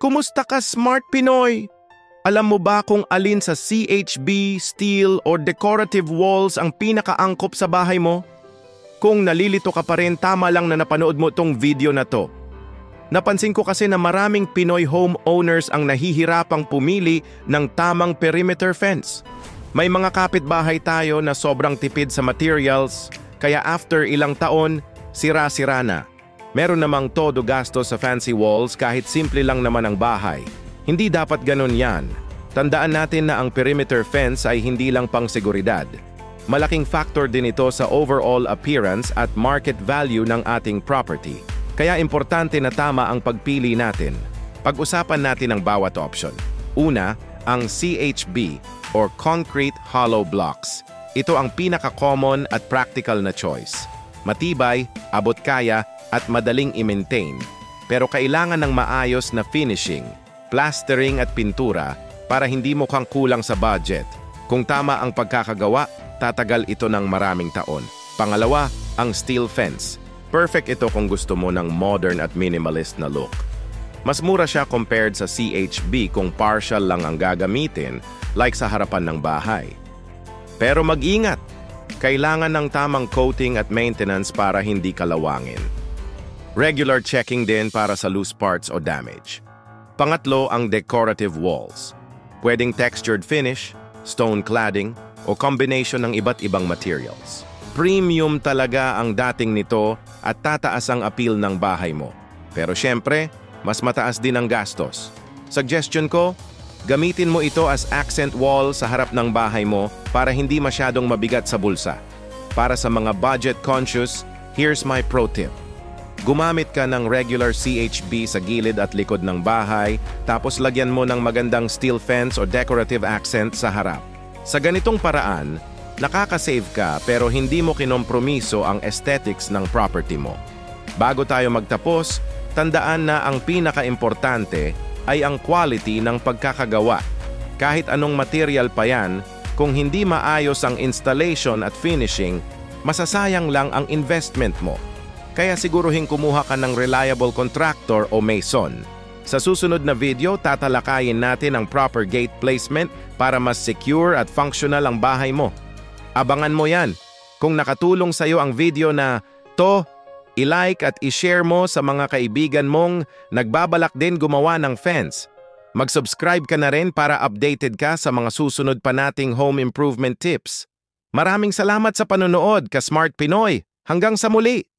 Kumusta ka, Smart Pinoy? Alam mo ba kung alin sa CHB, steel, or decorative walls ang pinakaangkop sa bahay mo? Kung nalilito ka pa rin, tama lang na napanood mo itong video na to. Napansin ko kasi na maraming Pinoy homeowners ang nahihirapang pumili ng tamang perimeter fence. May mga kapitbahay tayo na sobrang tipid sa materials, kaya after ilang taon, sira-sira na. Meron namang todo gasto sa fancy walls kahit simple lang naman ang bahay. Hindi dapat ganun yan. Tandaan natin na ang perimeter fence ay hindi lang pang seguridad. Malaking factor din ito sa overall appearance at market value ng ating property. Kaya importante na tama ang pagpili natin. Pag-usapan natin ang bawat option. Una, ang CHB or Concrete Hollow Blocks. Ito ang pinaka-common at practical na choice. Matibay, abot kaya, at madaling i-maintain. Pero kailangan ng maayos na finishing, plastering at pintura para hindi mukhang kulang sa budget. Kung tama ang pagkakagawa, tatagal ito ng maraming taon. Pangalawa, ang steel fence. Perfect ito kung gusto mo ng modern at minimalist na look. Mas mura siya compared sa CHB kung partial lang ang gagamitin, like sa harapan ng bahay. Pero mag-ingat! Kailangan ng tamang coating at maintenance para hindi kalawangin. Regular checking din para sa loose parts o damage. Pangatlo, ang decorative walls. Pwedeng textured finish, stone cladding, o combination ng iba't ibang materials. Premium talaga ang dating nito at tataas ang appeal ng bahay mo. Pero syempre, mas mataas din ang gastos. Suggestion ko, gamitin mo ito as accent wall sa harap ng bahay mo para hindi masyadong mabigat sa bulsa. Para sa mga budget conscious, here's my pro tip. Gumamit ka ng regular CHB sa gilid at likod ng bahay, tapos lagyan mo ng magandang steel fence o decorative accent sa harap. Sa ganitong paraan, nakakasave ka pero hindi mo kinompromiso ang aesthetics ng property mo. Bago tayo magtapos, tandaan na ang pinaka-importante ay ang quality ng pagkakagawa. Kahit anong material pa yan, kung hindi maayos ang installation at finishing, masasayang lang ang investment mo. Kaya siguruhin kumuha ka ng reliable contractor o mason. Sa susunod na video, tatalakayin natin ang proper gate placement para mas secure at functional ang bahay mo. Abangan mo yan. Kung nakatulong sa iyo ang video na to, i-like at i-share mo sa mga kaibigan mong nagbabalak din gumawa ng fence. Mag-subscribe ka na rin para updated ka sa mga susunod pa nating home improvement tips. Maraming salamat sa panonood, ka Smart Pinoy. Hanggang sa muli!